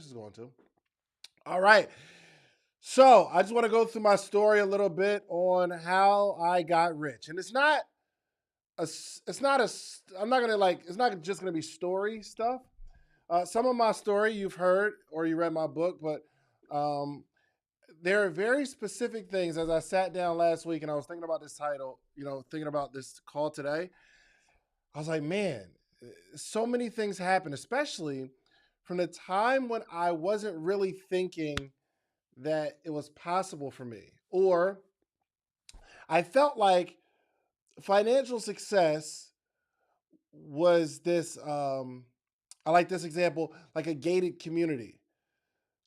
This is going to. All right. So I just want to go through my story a little bit on how I got rich, and it's not it's not I'm not gonna like, it's not just gonna be story stuff. Some of my story you've heard or you read my book, but um, there are very specific things. As I sat down last week and I was thinking about this title, thinking about this call today, I was like, man, so many things happen, especially from the time when I wasn't really thinking that it was possible for me, or I felt like financial success was this. I like this example, like a gated community.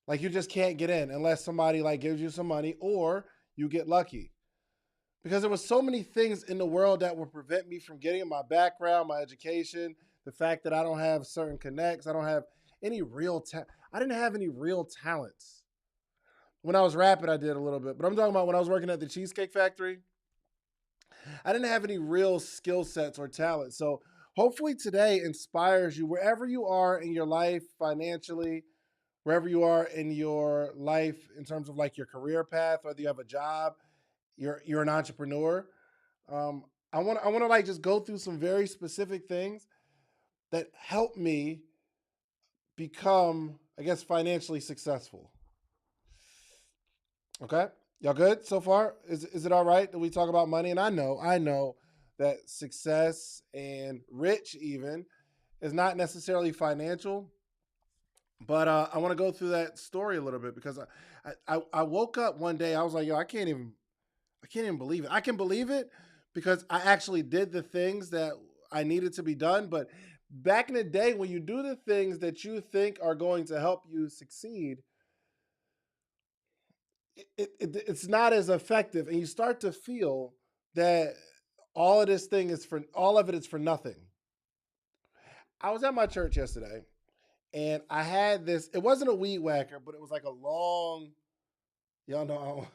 Like you just can't get in unless somebody like gives you some money or you get lucky. Because there was so many things in the world that would prevent me from getting my background, my education, the fact that I don't have certain connects, I don't have any I didn't have any real talents. When I was rapping, I did a little bit, but I'm talking about when I was working at the Cheesecake Factory, I didn't have any real skill sets or talent. So hopefully today inspires you wherever you are in your life financially, wherever you are in your life in terms of like your career path, whether you have a job, you're an entrepreneur. Um, I want to like just go through some very specific things that help me become, I guess, financially successful. Okay, y'all good so far? Is it all right that we talk about money? And I know that success and rich even is not necessarily financial, but I want to go through that story a little bit because I woke up one day, I was like, yo, I can't even believe it. I can believe it because I actually did the things that I needed to be done. But back in the day, when you do the things that you think are going to help you succeed, it's not as effective, and you start to feel that all of it is for nothing. I was at my church yesterday, and I had this. It wasn't a weed whacker, but it was like a long. Y'all know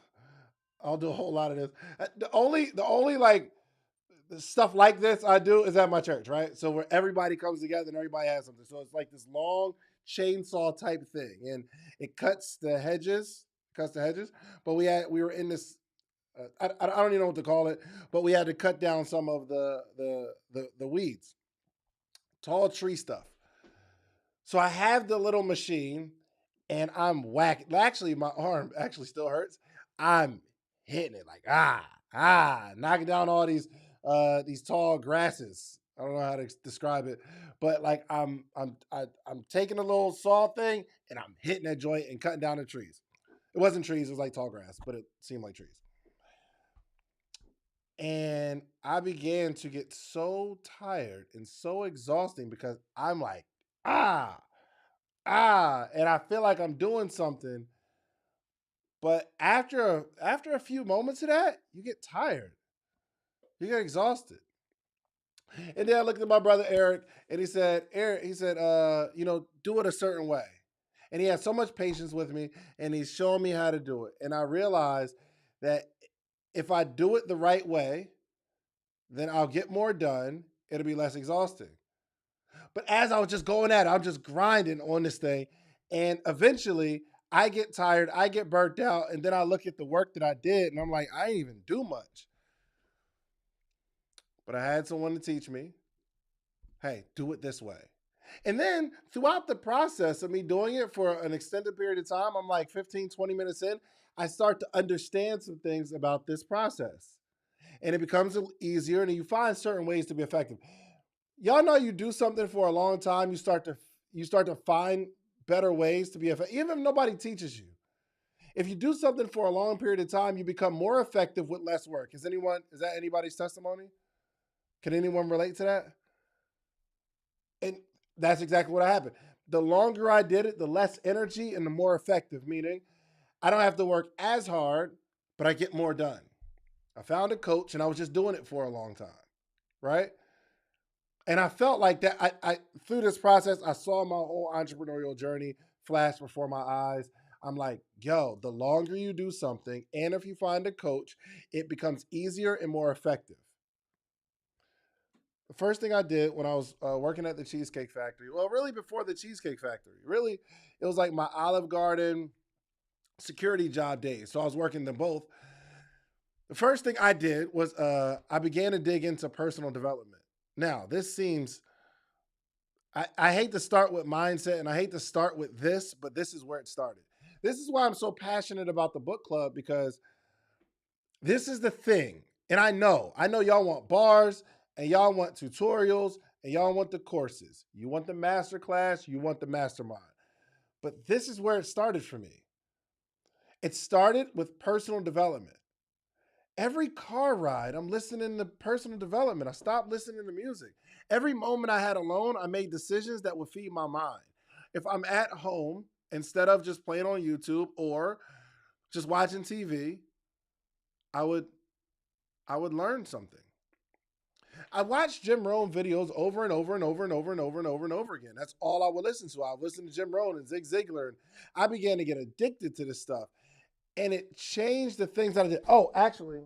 I'll do a whole lot of this. The only like stuff like this I do is at my church, right? So where everybody comes together and everybody has something. So it's like this long chainsaw type thing, and it cuts the hedges. But we were in this. I don't even know what to call it, but we had to cut down some of the weeds, tall tree stuff. So I have the little machine, and I'm whacking. Actually, my arm actually still hurts. I'm hitting it like knocking down all these tall grasses. I don't know how to describe it, but like I'm taking a little saw thing and I'm hitting that joint and cutting down the trees. It wasn't trees; it was like tall grass, but it seemed like trees. And I began to get so tired and so exhausting because I'm like ah and I feel like I'm doing something, but after a few moments of that, you get tired, you get exhausted. And then I looked at my brother Eric, and he said, do it a certain way. And he had so much patience with me, and he's showing me how to do it. And I realized that if I do it the right way, then I'll get more done. It'll be less exhausting. But as I was just going at it, I'm just grinding on this thing. And eventually I get tired, I get burnt out, and then I look at the work that I did and I'm like, I didn't even do much. But I had someone to teach me, hey, do it this way. And then throughout the process of me doing it for an extended period of time, I'm like 15, 20 minutes in, I start to understand some things about this process. And it becomes easier, and you find certain ways to be effective. Y'all know you do something for a long time, you start to find better ways to be effective, even if nobody teaches you. If you do something for a long period of time, you become more effective with less work. Is that anybody's testimony? Can anyone relate to that? And that's exactly what happened. The longer I did it, the less energy and the more effective, meaning I don't have to work as hard, but I get more done. I found a coach and I was just doing it for a long time, right? And I felt like that. I through this process, I saw my whole entrepreneurial journey flash before my eyes. I'm like, yo, the longer you do something, and if you find a coach, it becomes easier and more effective. The first thing I did when I was working at the Cheesecake Factory, well, really before the Cheesecake Factory, really, it was like my Olive Garden security job days. So I was working them both. The first thing I did was I began to dig into personal development. Now, this seems, I hate to start with mindset and I hate to start with this, but this is where it started. This is why I'm so passionate about the book club, because this is the thing. And I know y'all want bars and y'all want tutorials and y'all want the courses. You want the master class, you want the mastermind. But this is where it started for me. It started with personal development. Every car ride, I'm listening to personal development. I stopped listening to music. Every moment I had alone, I made decisions that would feed my mind. If I'm at home, instead of just playing on YouTube or just watching TV, I would learn something. I watched Jim Rohn videos over and over and over and over and over and over and over again. That's all I would listen to. I would listen to Jim Rohn and Zig Ziglar, and I began to get addicted to this stuff. And it changed the things that I did. Oh, actually,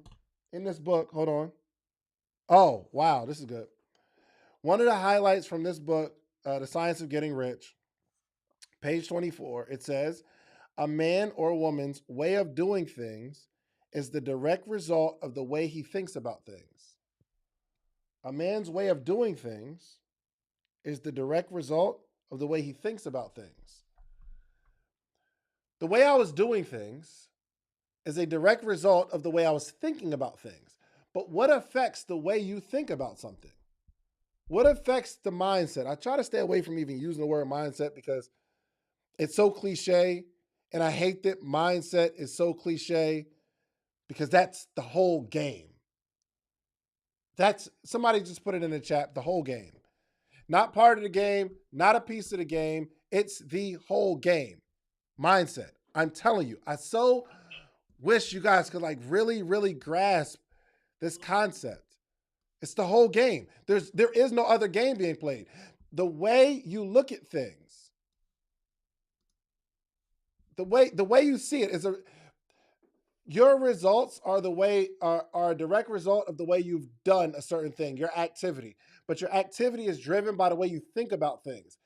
in this book, hold on. Oh, wow, this is good. One of the highlights from this book, The Science of Getting Rich, page 24, it says, a man or woman's way of doing things is the direct result of the way he thinks about things. A man's way of doing things is the direct result of the way he thinks about things. The way I was doing things is a direct result of the way I was thinking about things. But what affects the way you think about something? What affects the mindset? I try to stay away from even using the word mindset because it's so cliche, and I hate that mindset is so cliche because that's the whole game. That's, somebody just put it in the chat, the whole game. Not part of the game, not a piece of the game. It's the whole game. Mindset. I'm telling you, I so wish you guys could like really, really grasp this concept. It's the whole game. There is no other game being played. The way you look at things, the way you see it is your results are a direct result of the way you've done a certain thing, your activity. But your activity is driven by the way you think about things.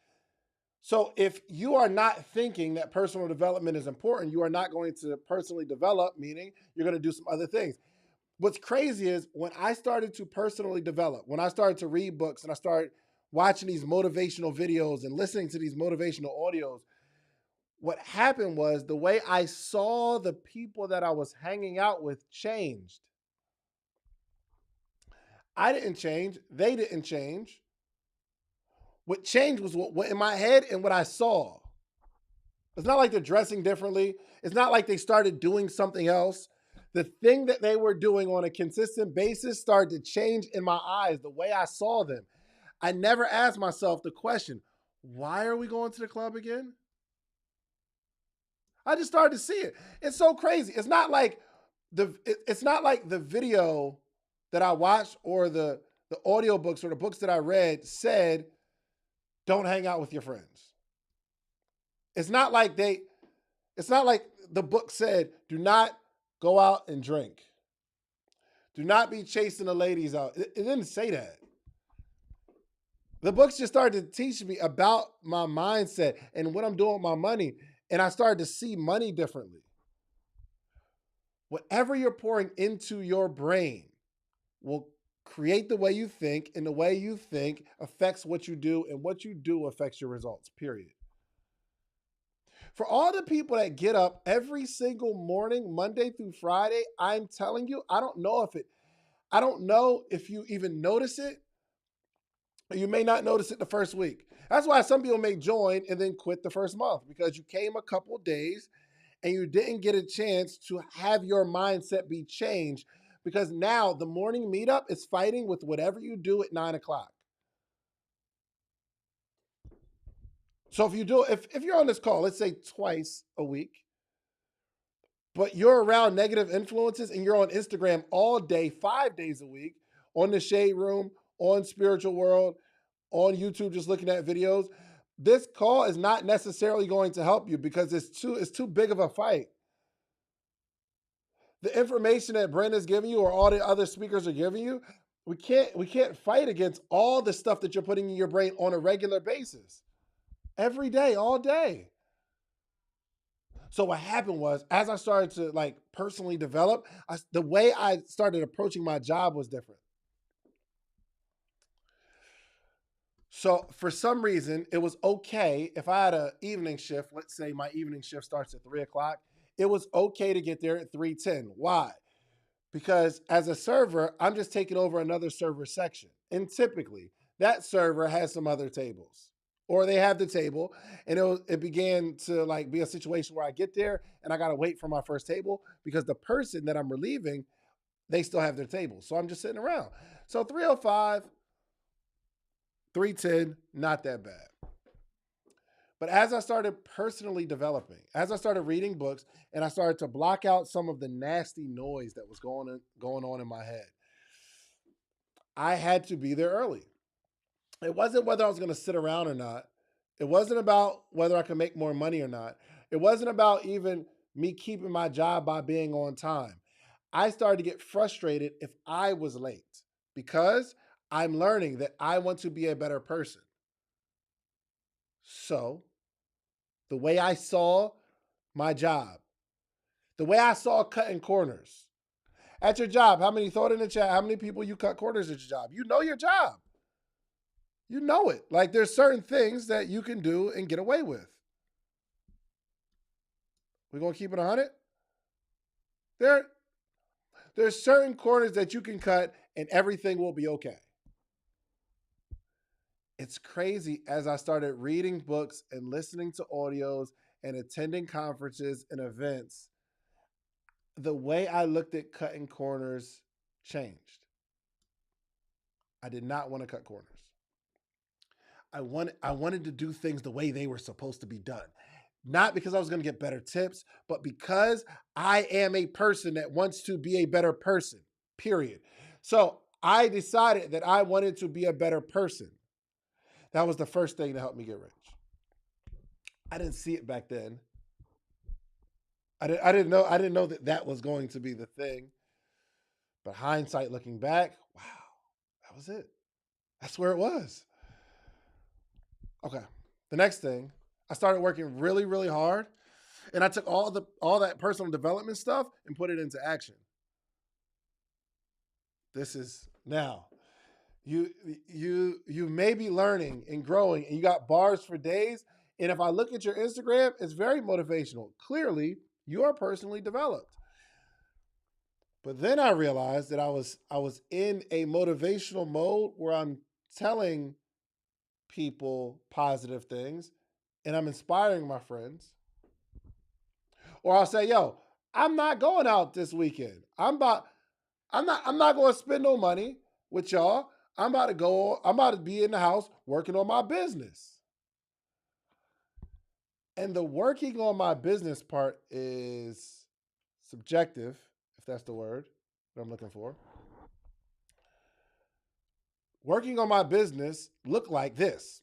So if you are not thinking that personal development is important, you are not going to personally develop, meaning you're going to do some other things. What's crazy is when I started to personally develop, when I started to read books and I started watching these motivational videos and listening to these motivational audios, what happened was the way I saw the people that I was hanging out with changed. I didn't change. They didn't change. What changed was what went in my head and what I saw. It's not like they're dressing differently. It's not like they started doing something else. The thing that they were doing on a consistent basis started to change in my eyes, the way I saw them. I never asked myself the question, why are we going to the club again? I just started to see it. It's so crazy. It's not like the video that I watched or the audiobooks or the books that I read said, don't hang out with your friends. It's not like the book said, do not go out and drink. Do not be chasing the ladies out. It didn't say that. The books just started to teach me about my mindset and what I'm doing with my money. And I started to see money differently. Whatever you're pouring into your brain will create the way you think, and the way you think affects what you do, and what you do affects your results, period. For all the people that get up every single morning, Monday through Friday, I'm telling you, I don't know if you even notice it, or you may not notice it the first week. That's why some people may join and then quit the first month, because you came a couple of days and you didn't get a chance to have your mindset be changed, because now the morning meetup is fighting with whatever you do at 9 o'clock. So if you're on this call, let's say twice a week, but you're around negative influences and you're on Instagram all day, 5 days a week, on the Shade Room, on Spiritual World, on YouTube, just looking at videos, this call is not necessarily going to help you, because it's too big of a fight. The information that Brenda's giving you or all the other speakers are giving you, we can't fight against all the stuff that you're putting in your brain on a regular basis, every day, all day. So what happened was, as I started to like personally develop, the way I started approaching my job was different. So for some reason, it was okay if I had an evening shift. Let's say my evening shift starts at 3 o'clock. It was okay to get there at 3:10. Why? Because as a server, I'm just taking over another server section. And typically, that server has some other tables. Or they have the table, and it began to like be a situation where I get there and I gotta wait for my first table because the person that I'm relieving, they still have their table. So I'm just sitting around. So 3:05, 3:10, not that bad. But as I started personally developing, as I started reading books, and I started to block out some of the nasty noise that was going on in my head, I had to be there early. It wasn't whether I was going to sit around or not. It wasn't about whether I could make more money or not. It wasn't about even me keeping my job by being on time. I started to get frustrated if I was late because I'm learning that I want to be a better person. So, the way I saw my job, the way I saw cutting corners at your job, how many, throw it in the chat, how many people you cut corners at your job? You know your job. You know it. Like there's certain things that you can do and get away with. We're going to keep it 100? There's certain corners that you can cut and everything will be okay. It's crazy as I started reading books and listening to audios and attending conferences and events, the way I looked at cutting corners changed. I did not want to cut corners. I wanted to do things the way they were supposed to be done. Not because I was going to get better tips, but because I am a person that wants to be a better person, period. So I decided that I wanted to be a better person. That was the first thing to help me get rich. I didn't see it back then. I didn't know that that was going to be the thing. But hindsight, looking back, wow, that was it. That's where it was. Okay. The next thing, I started working really, really hard, and I took all that personal development stuff and put it into action. This is now. You may be learning and growing, and you got bars for days. And if I look at your Instagram, it's very motivational. Clearly, you are personally developed. But then I realized that I was in a motivational mode where I'm telling people positive things and I'm inspiring my friends. Or I'll say, yo, I'm not going out this weekend. I'm not going to spend no money with y'all. I'm about to be in the house working on my business. And the working on my business part is subjective, if that's the word that I'm looking for. Working on my business looked like this.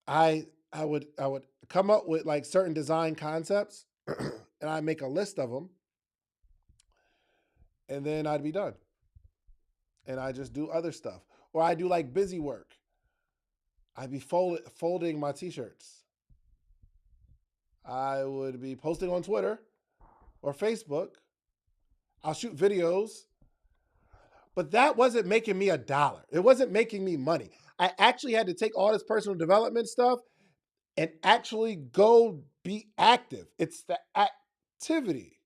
I would come up with like certain design concepts and I make a list of them and then I'd be done. And I just do other stuff. Or I do like busy work. I'd be folding my t-shirts. I would be posting on Twitter or Facebook. I'll shoot videos. But that wasn't making me $1. It wasn't making me money. I actually had to take all this personal development stuff and actually go be active. It's the activity,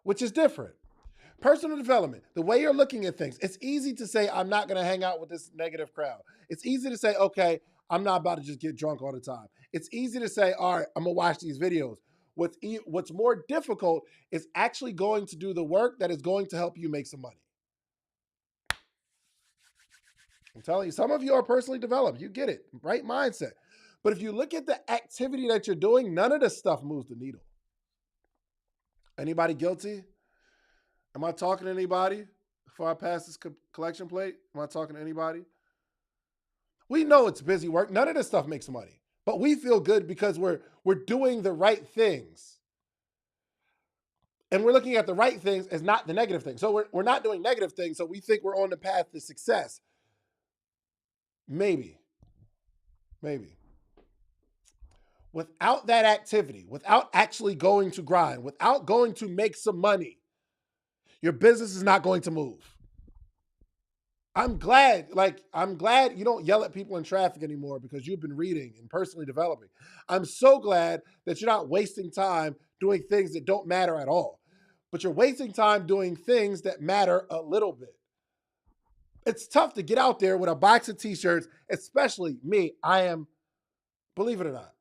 which is different. Personal development, the way you're looking at things, it's easy to say, I'm not going to hang out with this negative crowd. It's easy to say, okay, I'm not about to just get drunk all the time. It's easy to say, all right, I'm going to watch these videos. What's more difficult is actually going to do the work that is going to help you make some money. I'm telling you, some of you are personally developed. You get it, right mindset. But if you look at the activity that you're doing, none of this stuff moves the needle. Anybody guilty? Am I talking to anybody before I pass this collection plate? Am I talking to anybody? We know it's busy work. None of this stuff makes money. But we feel good because we're doing the right things. And we're looking at the right things as not the negative things. So we're not doing negative things. So we think we're on the path to success. Maybe, maybe. Without that activity, without actually going to grind, without going to make some money, your business is not going to move. I'm glad you don't yell at people in traffic anymore because you've been reading and personally developing. I'm so glad that you're not wasting time doing things that don't matter at all, but you're wasting time doing things that matter a little bit. It's tough to get out there with a box of t-shirts, especially me. Believe it or not,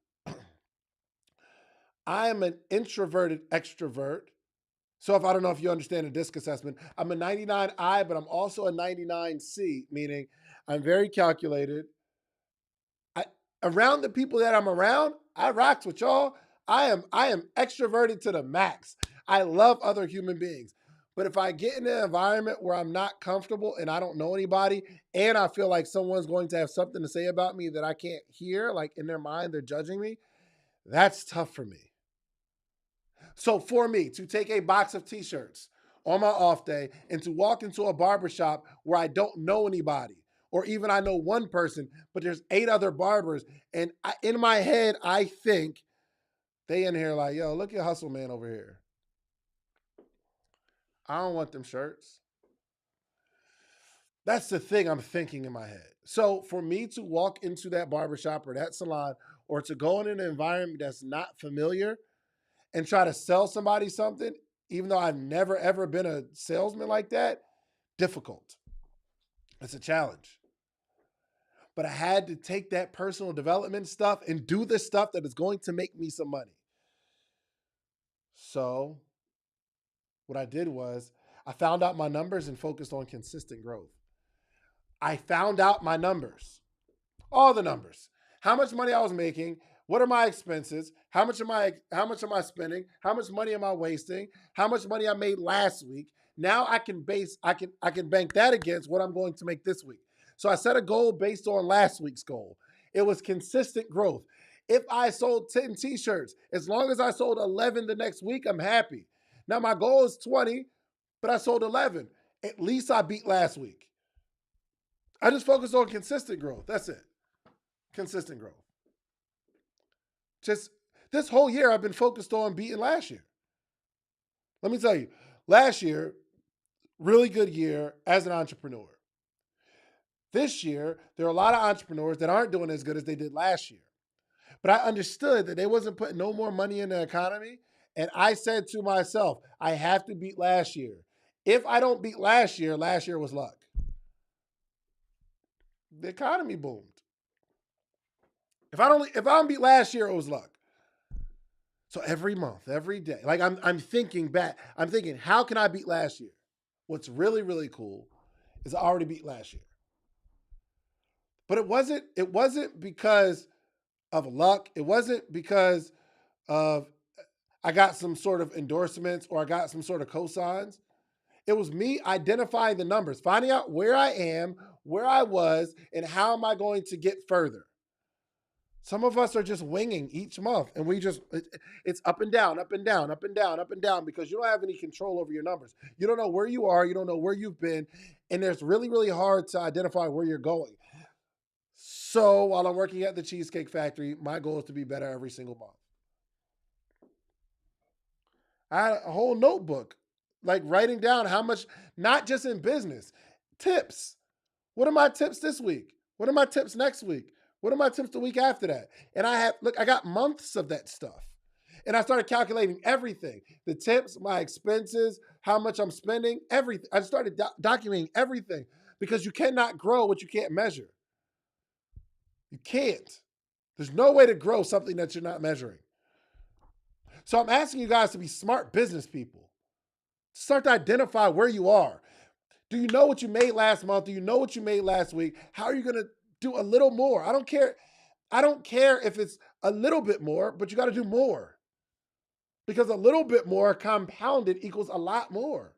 I am an introverted extrovert. So if I don't know if you understand the DISC assessment, I'm a 99I, but I'm also a 99C, meaning I'm very calculated. I Around the people that I'm around, I rocks with y'all. I am extroverted to the max. I love other human beings. But if I get in an environment where I'm not comfortable and I don't know anybody, and I feel like someone's going to have something to say about me that I can't hear, like in their mind, they're judging me, that's tough for me. So for me to take a box of t-shirts on my off day and to walk into a barbershop where I don't know anybody, or even I know one person, but there's 8 other barbers, and in my head, I think they in here like, yo, look at Hustle Man over here. I don't want them shirts. That's the thing I'm thinking in my head. So for me to walk into that barbershop or that salon or to go in an environment that's not familiar and try to sell somebody something, even though I've never ever been a salesman like that, difficult. It's a challenge. But I had to take that personal development stuff and do the stuff that is going to make me some money. So what I did was I found out my numbers and focused on consistent growth. I found out my numbers, all the numbers, how much money I was making, what are my expenses, how much am I spending, how much money am I wasting, how much money I made last week. Now I can bank that against what I'm going to make this week. So I set a goal based on last week's goal. It was consistent growth. If I sold 10 t-shirts, as long as I sold 11 the next week, I'm happy. Now my goal is 20, but I sold 11. At least I beat last week. I just focus on consistent growth. That's it. Consistent growth. Just this whole year, I've been focused on beating last year. Let me tell you, last year, really good year as an entrepreneur. This year, there are a lot of entrepreneurs that aren't doing as good as they did last year. But I understood that they wasn't putting no more money in the economy. And I said to myself, I have to beat last year. If I don't beat last year was luck. The economy boomed. If I don't beat last year, it was luck. So every month, every day, like I'm thinking back. I'm thinking, how can I beat last year? What's really, really cool is I already beat last year. But it wasn't because of luck. It wasn't because of I got some sort of endorsements or I got some sort of cosigns. It was me identifying the numbers, finding out where I am, where I was, and how am I going to get further. Some of us are just winging each month, and it's up and down, up and down, up and down, up and down, because you don't have any control over your numbers. You don't know where you are, you don't know where you've been, and it's really, really hard to identify where you're going. So while I'm working at the Cheesecake Factory, my goal is to be better every single month. I had a whole notebook, like writing down how much, not just in business, tips. What are my tips this week? What are my tips next week? What are my tips the week after that? And I got months of that stuff. And I started calculating everything, the tips, my expenses, how much I'm spending, everything. I started documenting everything because you cannot grow what you can't measure. You can't. There's no way to grow something that you're not measuring. So I'm asking you guys to be smart business people. Start to identify where you are. Do you know what you made last month? Do you know what you made last week? How are you going to do a little more? I don't care. I don't care if it's a little bit more, but you got to do more. Because a little bit more compounded equals a lot more.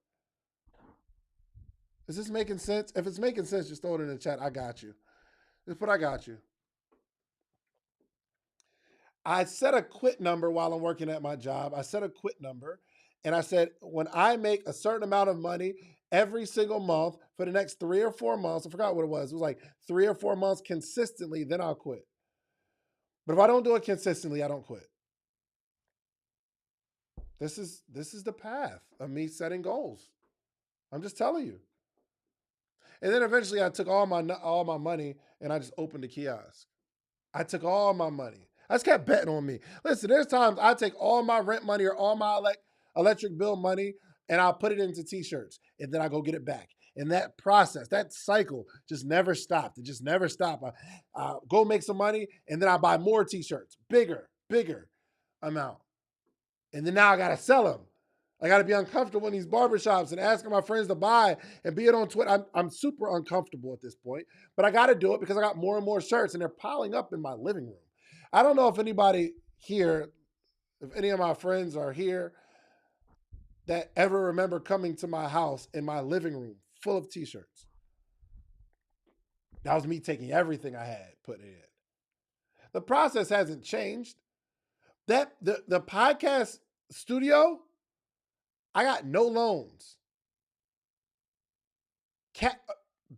Is this making sense? If it's making sense, just throw it in the chat. I got you. Just put I got you. I set a quit number while I'm working at my job. I set a quit number. And I said, when I make a certain amount of money every single month for the next 3 or 4 months, I forgot what it was. It was like 3 or 4 months consistently, then I'll quit. But if I don't do it consistently, I don't quit. This is the path of me setting goals. I'm just telling you. And then eventually I took all my money and I just opened a kiosk. I took all my money. I just kept betting on me. Listen, there's times I take all my rent money or all my electric bill money and I'll put it into t-shirts and then I go get it back. And that process, that cycle just never stopped. It just never stopped. I go make some money and then I buy more t-shirts, bigger amount. And then now I got to sell them. I got to be uncomfortable in these barbershops and asking my friends to buy and be it on Twitter. I'm super uncomfortable at this point, but I got to do it because I got more and more shirts and they're piling up in my living room. I don't know if anybody here, if any of my friends are here that ever remember coming to my house in my living room full of t-shirts. That was me taking everything I had, putting it in. The process hasn't changed. That the podcast studio, I got no loans.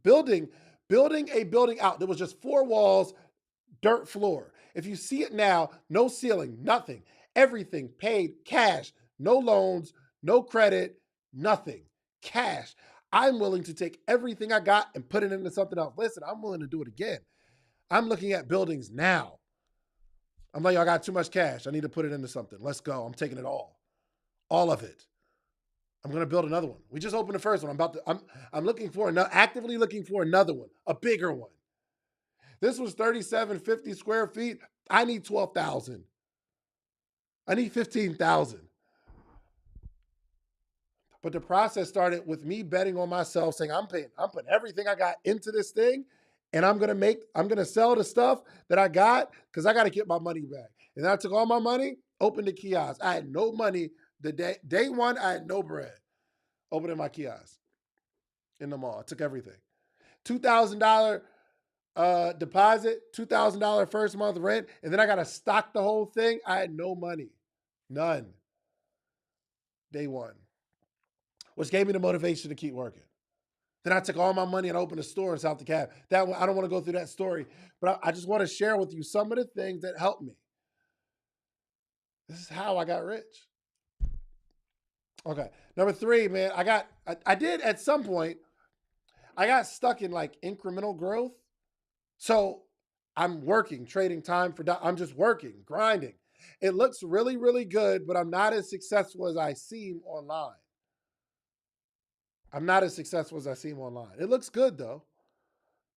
Building a building out. There was just 4 walls, dirt floor. If you see it now, no ceiling, nothing. Everything paid cash, no loans, no credit, nothing. Cash. I'm willing to take everything I got and put it into something else. Listen, I'm willing to do it again. I'm looking at buildings now. I'm like, I got too much cash. I need to put it into something. Let's go. I'm taking it all of it. I'm going to build another one. We just opened the first one. I'm actively looking for another one, a bigger one. This was 3,750 square feet. I need 12,000. I need 15,000. But the process started with me betting on myself, saying I'm putting everything I got into this thing, and I'm gonna sell the stuff that I got because I got to get my money back. And then I took all my money, opened the kiosk. I had no money the day one. I had no bread. Opening my kiosk in the mall. I took everything. $2,000 deposit, $2,000 first month rent, and then I got to stock the whole thing. I had no money, none. Day one, which gave me the motivation to keep working. Then I took all my money and opened a store in South DeKalb. That one, I don't want to go through that story, but I just want to share with you some of the things that helped me. This is how I got rich. Okay, number 3, man. I did at some point. I got stuck in like incremental growth. So I'm working, trading time I'm just working, grinding. It looks really, really good, but I'm not as successful as I seem online. It looks good though,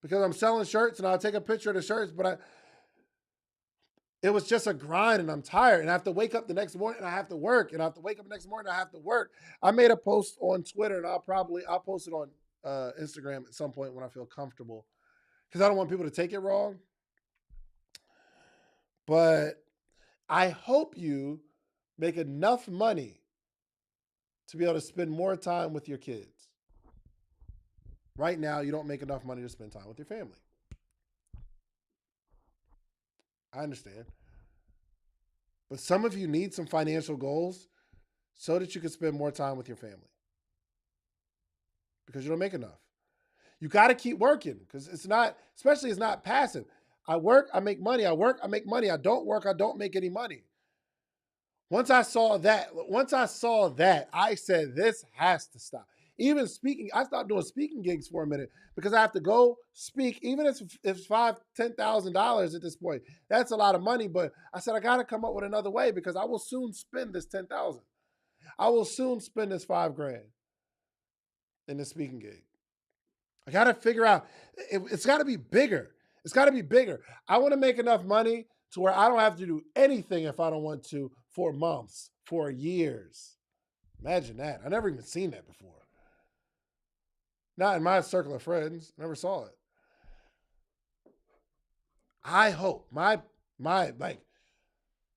because I'm selling shirts and I'll take a picture of the shirts, but it was just a grind and I'm tired and I have to wake up the next morning and I have to work and I have to wake up the next morning and I have to work. I made a post on Twitter and I'll post it on Instagram at some point when I feel comfortable, because I don't want people to take it wrong. But I hope you make enough money to be able to spend more time with your kids. Right now, you don't make enough money to spend time with your family. I understand. But some of you need some financial goals so that you can spend more time with your family, because you don't make enough. You got to keep working, because it's not passive. I work, I make money. I work, I make money. I don't work, I don't make any money. Once I saw that, I said, this has to stop. Even speaking, I stopped doing speaking gigs for a minute because I have to go speak, even if it's $5,000-$10,000 at this point. That's a lot of money, but I said I got to come up with another way, because I will soon spend this $10,000. I will soon spend this $5,000 in the speaking gig. I got to figure out, it's got to be bigger. It's got to be bigger. I want to make enough money to where I don't have to do anything if I don't want to for months, for years. Imagine that. I never even seen that before. Not in my circle of friends. Never saw it. I hope my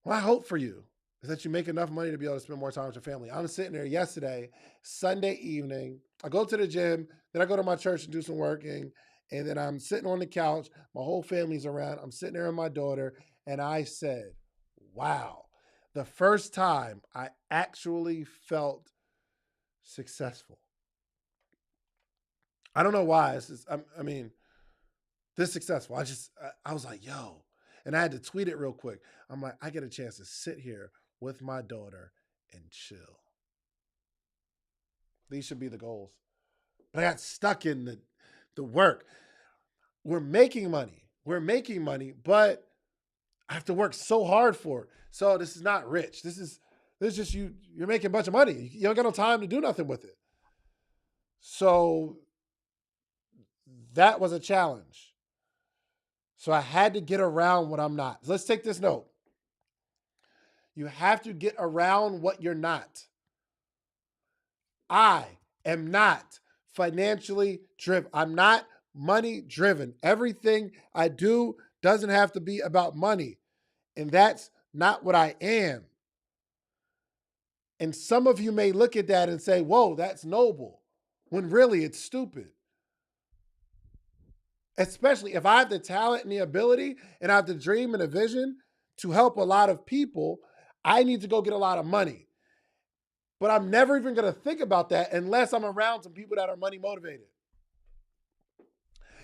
hope for you is that you make enough money to be able to spend more time with your family. I'm sitting there yesterday, Sunday evening. I go to the gym, then I go to my church and do some working, and then I'm sitting on the couch. My whole family's around. I'm sitting there with my daughter, and I said, wow, the first time I actually felt successful. I don't know why. I mean, this successful. I was like, yo, and I had to tweet it real quick. I'm like, I get a chance to sit here with my daughter and chill. These should be the goals. But I got stuck in the work. We're making money. We're making money, but I have to work so hard for it. So this is not rich. This is just you're making a bunch of money. You don't got no time to do nothing with it. So that was a challenge. So I had to get around what I'm not. Let's take this note. You have to get around what you're not. I am not financially driven. I'm not money driven. Everything I do doesn't have to be about money. And that's not what I am. And some of you may look at that and say, whoa, that's noble, when really it's stupid. Especially if I have the talent and the ability and I have the dream and a vision to help a lot of people, I need to go get a lot of money. But I'm never even going to think about that unless I'm around some people that are money motivated.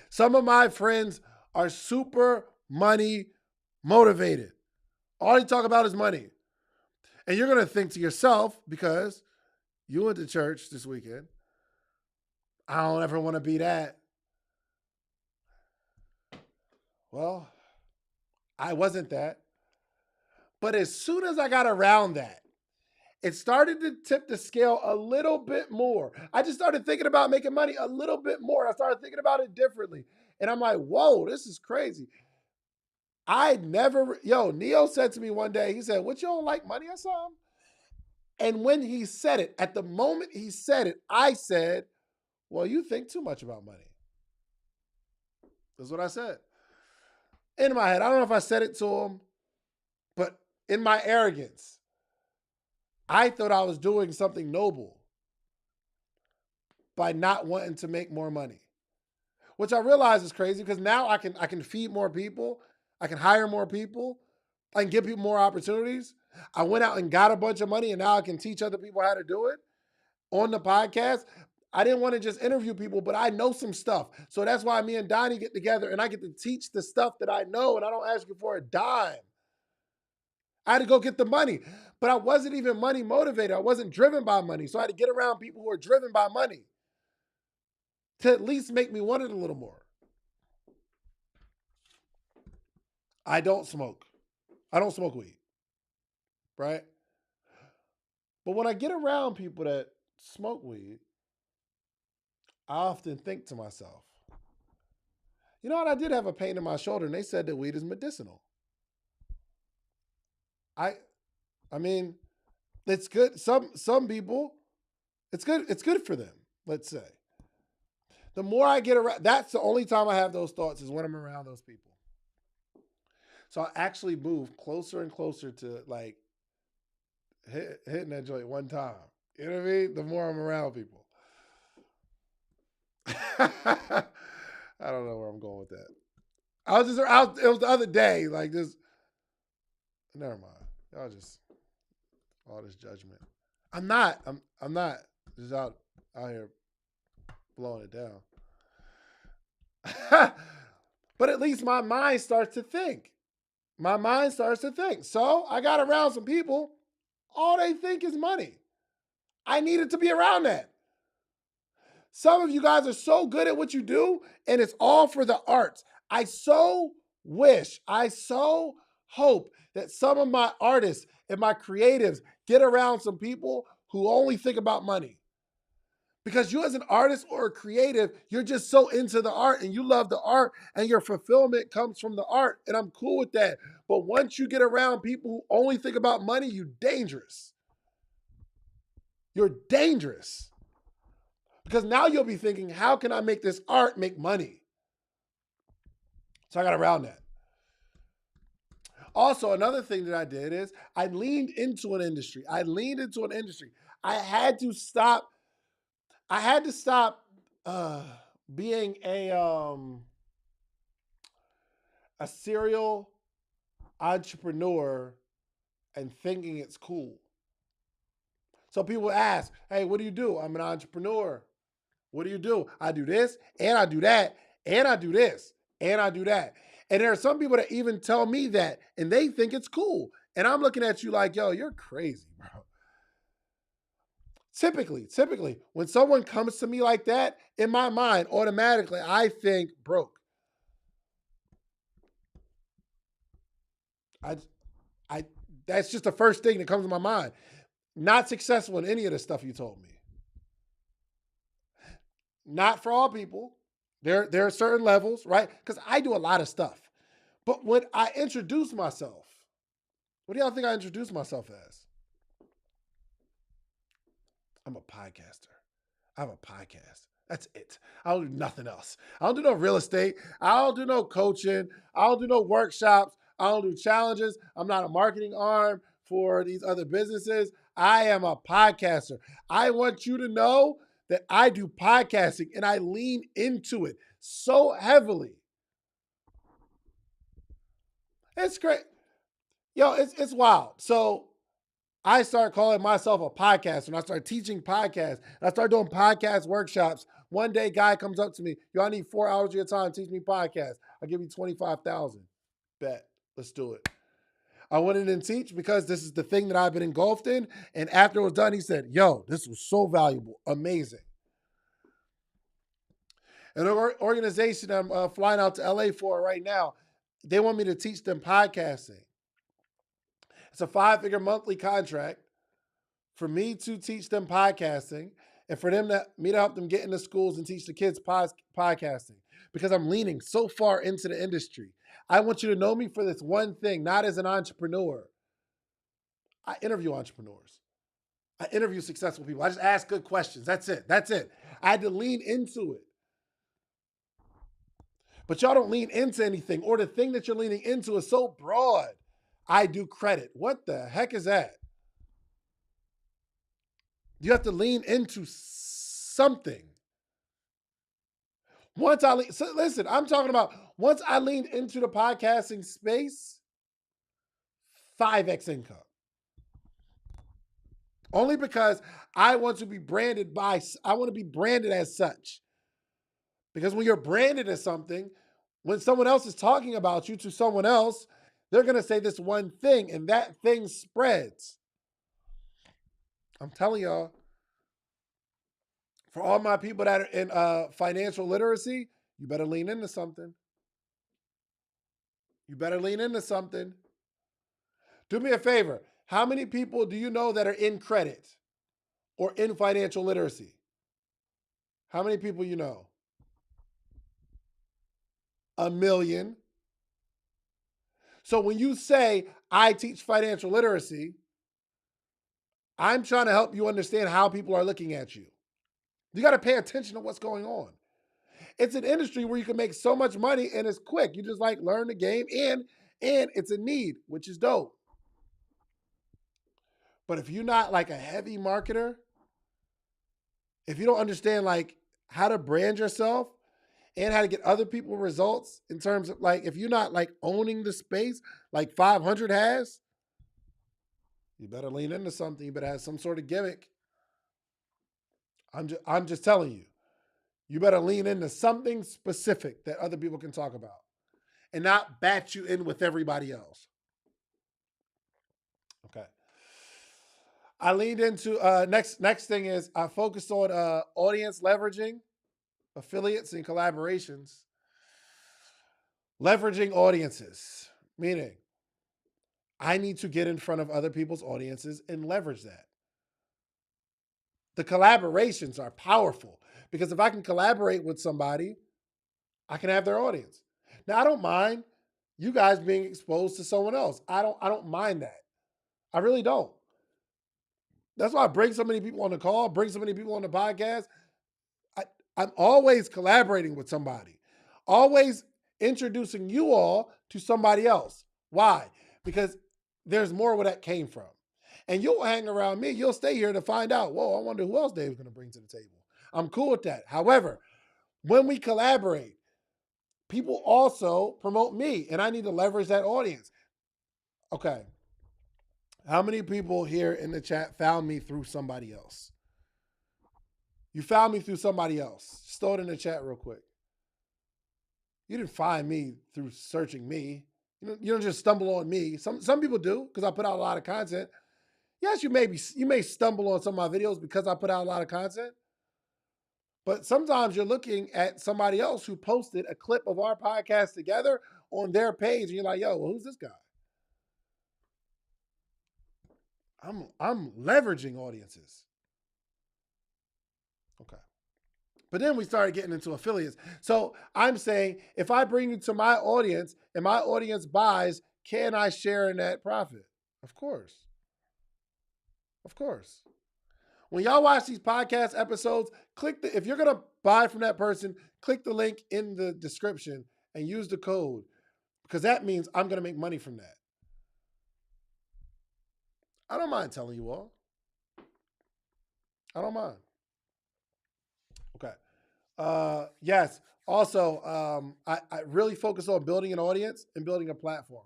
Some of my friends are super money motivated. All they talk about is money. And you're going to think to yourself, because you went to church this weekend, I don't ever want to be that. Well, I wasn't that. But as soon as I got around that, it started to tip the scale a little bit more. I just started thinking about making money a little bit more. I started thinking about it differently. And I'm like, whoa, this is crazy. Neo said to me one day, he said, what, you don't like money or something? And when he said it, at the moment he said it, I said, well, you think too much about money. That's what I said. In my head, I don't know if I said it to him, but in my arrogance, I thought I was doing something noble by not wanting to make more money, which I realize is crazy because now I can feed more people, I can hire more people, I can give people more opportunities. I went out and got a bunch of money, and now I can teach other people how to do it on the podcast. I didn't want to just interview people, but I know some stuff. So that's why me and Donnie get together, and I get to teach the stuff that I know, and I don't ask you for a dime. I had to go get the money, but I wasn't even money motivated. I wasn't driven by money. So I had to get around people who are driven by money to at least make me want it a little more. I don't smoke. I don't smoke weed, right? But when I get around people that smoke weed, I often think to myself, you know what? I did have a pain in my shoulder, and they said that weed is medicinal. I, I mean, it's good. Some people, it's good. It's good for them. Let's say. The more I get around, that's the only time I have those thoughts is when I'm around those people. So I actually move closer and closer to like hitting that joint one time. You know what I mean? The more I'm around people. I don't know where I'm going with that. It was the other day, like this. Never mind. Y'all just all this judgment. I'm not just out here blowing it down. But at least my mind starts to think. My mind starts to think. So I got around some people, all they think is money. I needed to be around that. Some of you guys are so good at what you do, and it's all for the arts. I so hope that some of my artists and my creatives get around some people who only think about money. Because you as an artist or a creative, you're just so into the art and you love the art and your fulfillment comes from the art. And I'm cool with that. But once you get around people who only think about money, you're dangerous. You're dangerous. Because now you'll be thinking, how can I make this art make money? So I got around that. Also, another thing that I did is I leaned into an industry. I had to stop being a serial entrepreneur and thinking it's cool. So people ask, hey, what do you do? I'm an entrepreneur. What do you do? I do this and I do that and I do this and I do that. And there are some people that even tell me that and they think it's cool. And I'm looking at you like, yo, you're crazy, bro. Typically, when someone comes to me like that, in my mind, automatically, I think broke. I, I, that's just the first thing that comes to my mind. Not successful in any of the stuff you told me. Not for all people. There are certain levels, right? Because I do a lot of stuff. But when I introduce myself, what do y'all think I introduce myself as? I'm a podcaster. I have a podcast. That's it. I don't do nothing else. I don't do no real estate. I don't do no coaching. I don't do no workshops. I don't do challenges. I'm not a marketing arm for these other businesses. I am a podcaster. I want you to know that I do podcasting and I lean into it so heavily. It's great. Yo, it's wild. So I started calling myself a podcaster and I started teaching podcasts. And I started doing podcast workshops. One day, guy comes up to me, yo, I need 4 hours of your time. Teach me podcasts. I'll give you 25,000. Bet. Let's do it. I went in and teach because this is the thing that I've been engulfed in. And after it was done, he said, yo, this was so valuable. Amazing. An organization I'm flying out to LA for right now, they want me to teach them podcasting. It's a 5-figure monthly contract for me to teach them podcasting and for me to help them get into schools and teach the kids podcasting because I'm leaning so far into the industry. I want you to know me for this one thing, not as an entrepreneur. I interview entrepreneurs. I interview successful people. I just ask good questions. That's it. I had to lean into it. But y'all don't lean into anything, or the thing that you're leaning into is so broad. I do credit. What the heck is that? You have to lean into something. Listen, I'm talking about once I leaned into the podcasting space, 5x income. Only because I want to be branded as such. Because when you're branded as something, when someone else is talking about you to someone else, they're going to say this one thing and that thing spreads. I'm telling y'all, for all my people that are in financial literacy, you better lean into something. You better lean into something. Do me a favor. How many people do you know that are in credit or in financial literacy? How many people you know? 1 million. So when you say, I teach financial literacy, I'm trying to help you understand how people are looking at you. You got to pay attention to what's going on. It's an industry where you can make so much money and it's quick. You just like learn the game and it's a need, which is dope. But if you're not like a heavy marketer, if you don't understand like how to brand yourself and how to get other people results in terms of like, if you're not like owning the space like 500 has, you better lean into something. You better have some sort of gimmick. I'm just telling you, you better lean into something specific that other people can talk about and not bat you in with everybody else. Okay. I leaned into next thing is I focused on audience leveraging, affiliates, and collaborations. Leveraging audiences, meaning I need to get in front of other people's audiences and leverage that. The collaborations are powerful because if I can collaborate with somebody, I can have their audience. Now I don't mind you guys being exposed to someone else. I don't mind that. I really don't. That's why I bring so many people on the call, bring so many people on the podcast. I'm always collaborating with somebody, always introducing you all to somebody else. Why? Because there's more where that came from. And you'll hang around me. You'll stay here to find out, whoa, I wonder who else Dave's going to bring to the table. I'm cool with that. However, when we collaborate, people also promote me, and I need to leverage that audience. Okay. How many people here in the chat found me through somebody else? You found me through somebody else. Just throw it in the chat real quick. You didn't find me through searching me. You don't just stumble on me. Some people do because I put out a lot of content. Yes, you may stumble on some of my videos because I put out a lot of content. But sometimes you're looking at somebody else who posted a clip of our podcast together on their page, and you're like, "Yo, well, who's this guy?" I'm leveraging audiences. Okay. But then we started getting into affiliates. So I'm saying if I bring you to my audience and my audience buys, can I share in that profit? Of course. Of course. When y'all watch these podcast episodes, if you're gonna buy from that person, click the link in the description and use the code because that means I'm gonna make money from that. I don't mind telling you all. I don't mind. Okay. Yes. Also, I really focus on building an audience and building a platform.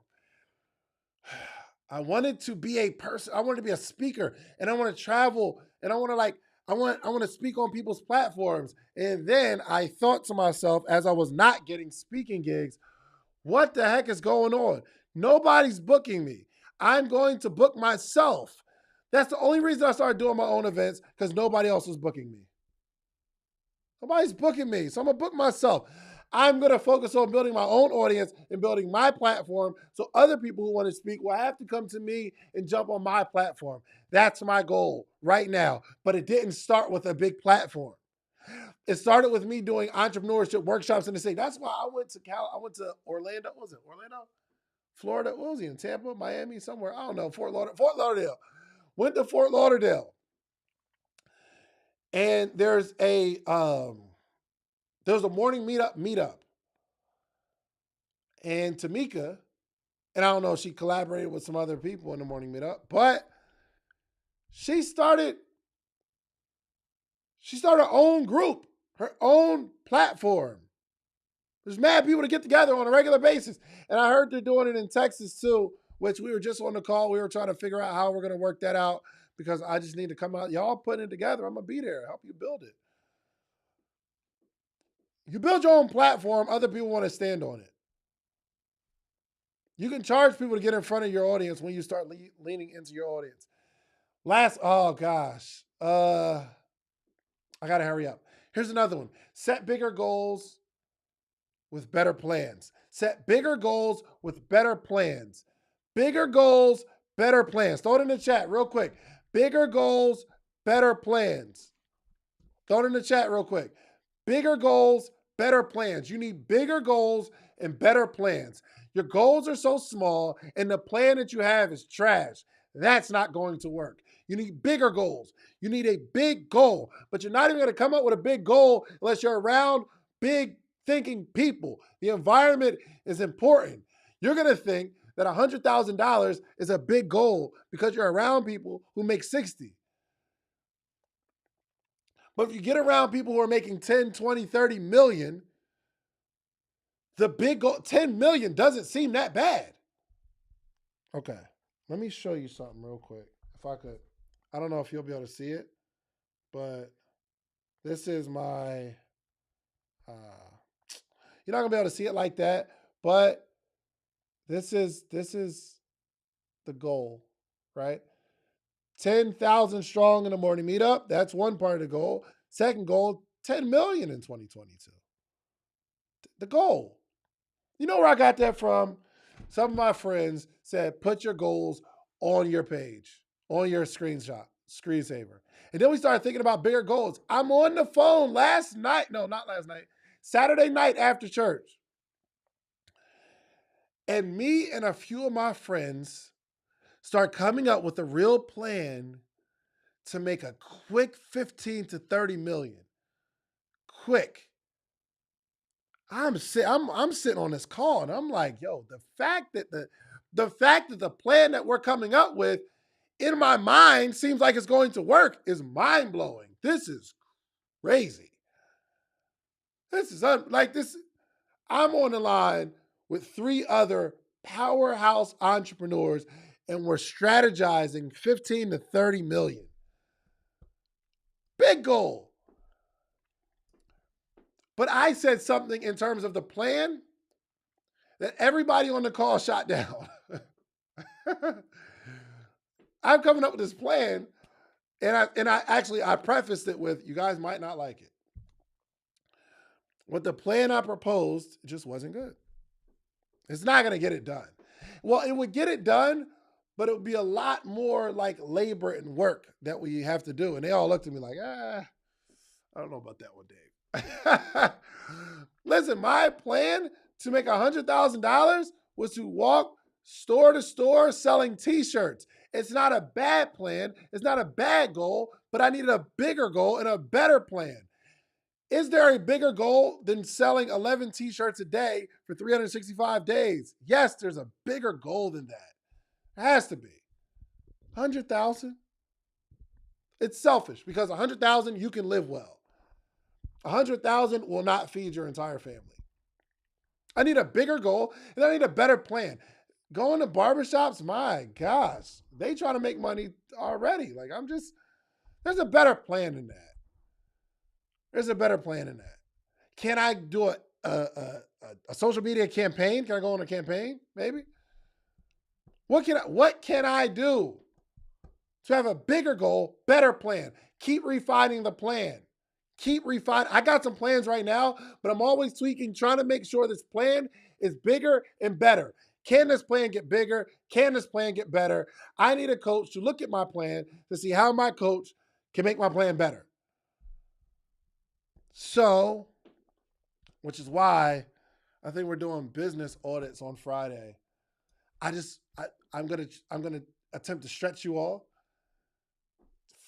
I wanted to be a person. I wanted to be a speaker, and I want to travel, and I want to speak on people's platforms. And then I thought to myself, as I was not getting speaking gigs, what the heck is going on? Nobody's booking me. I'm going to book myself. That's the only reason I started doing my own events because nobody else was booking me. Nobody's booking me, so I'm going to book myself. I'm going to focus on building my own audience and building my platform so other people who want to speak will have to come to me and jump on my platform. That's my goal right now. But it didn't start with a big platform. It started with me doing entrepreneurship workshops in the state. That's why I went to Orlando. What was it? Orlando? Florida? What was he in? Tampa? Miami? Somewhere? I don't know. Fort Lauderdale. Went to Fort Lauderdale. And there's a morning meetup. And Tamika, and I don't know if she collaborated with some other people in the morning meetup, but she started her own group, her own platform. There's mad people to get together on a regular basis. And I heard they're doing it in Texas too, which we were just on the call. We were trying to figure out how we're going to work that out because I just need to come out. Y'all putting it together. I'm going to be there, help you build it. You build your own platform, other people want to stand on it. You can charge people to get in front of your audience when you start leaning into your audience. Oh gosh. I got to hurry up. Here's another one. Set bigger goals with better plans. Set bigger goals with better plans. Bigger goals, better plans. Throw it in the chat real quick. Bigger goals, better plans. Throw it in the chat real quick. Bigger goals, better plans. You need bigger goals and better plans. Your goals are so small and the plan that you have is trash. That's not going to work. You need bigger goals. You need a big goal, but you're not even going to come up with a big goal unless you're around big thinking people. The environment is important. You're going to think that $100,000 is a big goal because you're around people who make 60. But if you get around people who are making 10, 20, 30 million, the big goal, 10 million doesn't seem that bad. Okay, let me show you something real quick. If I could, I don't know if you'll be able to see it, but this is my, you're not gonna be able to see it like that, but this is the goal, right? 10,000 strong in the morning meetup. That's one part of the goal. Second goal, 10 million in 2022. The goal. You know where I got that from? Some of my friends said, put your goals on your page, on your screensaver. And then we started thinking about bigger goals. I'm on the phone Saturday night after church. And me and a few of my friends start coming up with a real plan to make a quick 15 to 30 million. Quick. I'm sitting on this call and I'm like, yo, the fact that the plan that we're coming up with in my mind seems like it's going to work is mind blowing. This is crazy. This is I'm on the line with 3 other powerhouse entrepreneurs and we're strategizing 15 to 30 million. Big goal. But I said something in terms of the plan that everybody on the call shot down. I'm coming up with this plan, and I prefaced it with, you guys might not like it. What the plan I proposed just wasn't good. It's not going to get it done. Well, it would get it done, but it would be a lot more like labor and work that we have to do. And they all looked at me like, I don't know about that one, Dave. Listen, my plan to make $100,000 was to walk store to store selling t-shirts. It's not a bad plan. It's not a bad goal, but I needed a bigger goal and a better plan. Is there a bigger goal than selling 11 t-shirts a day for 365 days? Yes, there's a bigger goal than that. It has to be. 100,000? It's selfish because 100,000 you can live well. 100,000 will not feed your entire family. I need a bigger goal and I need a better plan. Going to barbershops, my gosh, they try to make money already. Like there's a better plan than that. There's a better plan than that. Can I do a social media campaign? Can I go on a campaign? Maybe. What can I do to have a bigger goal, better plan? Keep refining the plan. I got some plans right now, but I'm always tweaking, trying to make sure this plan is bigger and better. Can this plan get bigger? Can this plan get better? I need a coach to look at my plan to see how my coach can make my plan better. So, which is why I think we're doing business audits on Friday. I'm gonna attempt to stretch you all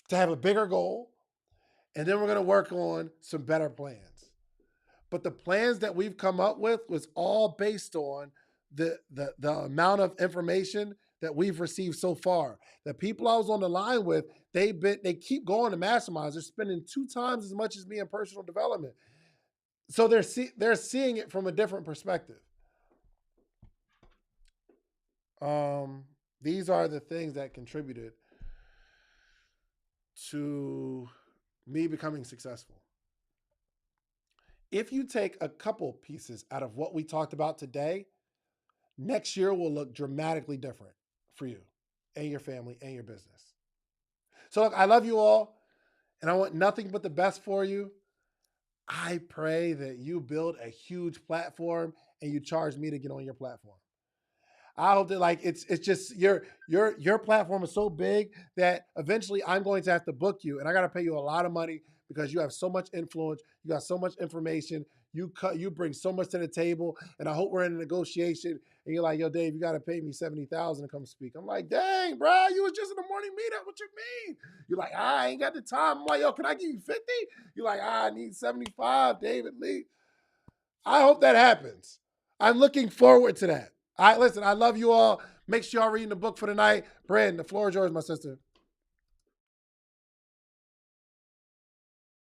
to have a bigger goal, and then we're gonna work on some better plans. But the plans that we've come up with was all based on the amount of information that we've received so far. The people I was on the line with, they keep going to masterminds. They're spending 2 times as much as me in personal development. So they're seeing it from a different perspective. These are the things that contributed to me becoming successful. If you take a couple pieces out of what we talked about today, next year will look dramatically different for you and your family and your business. So look, I love you all, and I want nothing but the best for you. I pray that you build a huge platform and you charge me to get on your platform. I hope that it's just your platform is so big that eventually I'm going to have to book you, and I got to pay you a lot of money because you have so much influence, you got so much information, you bring so much to the table, and I hope we're in a negotiation and you're like, yo, Dave, you got to pay me $70,000 to come speak. I'm like, dang, bro, you was just in the morning meetup. What you mean? You're like, I ain't got the time. I'm like, yo, can I give you 50? You're like, I need 75, David Lee. I hope that happens. I'm looking forward to that. All right, listen, I love you all. Make sure y'all reading the book for tonight. Brandon, the floor is yours, my sister.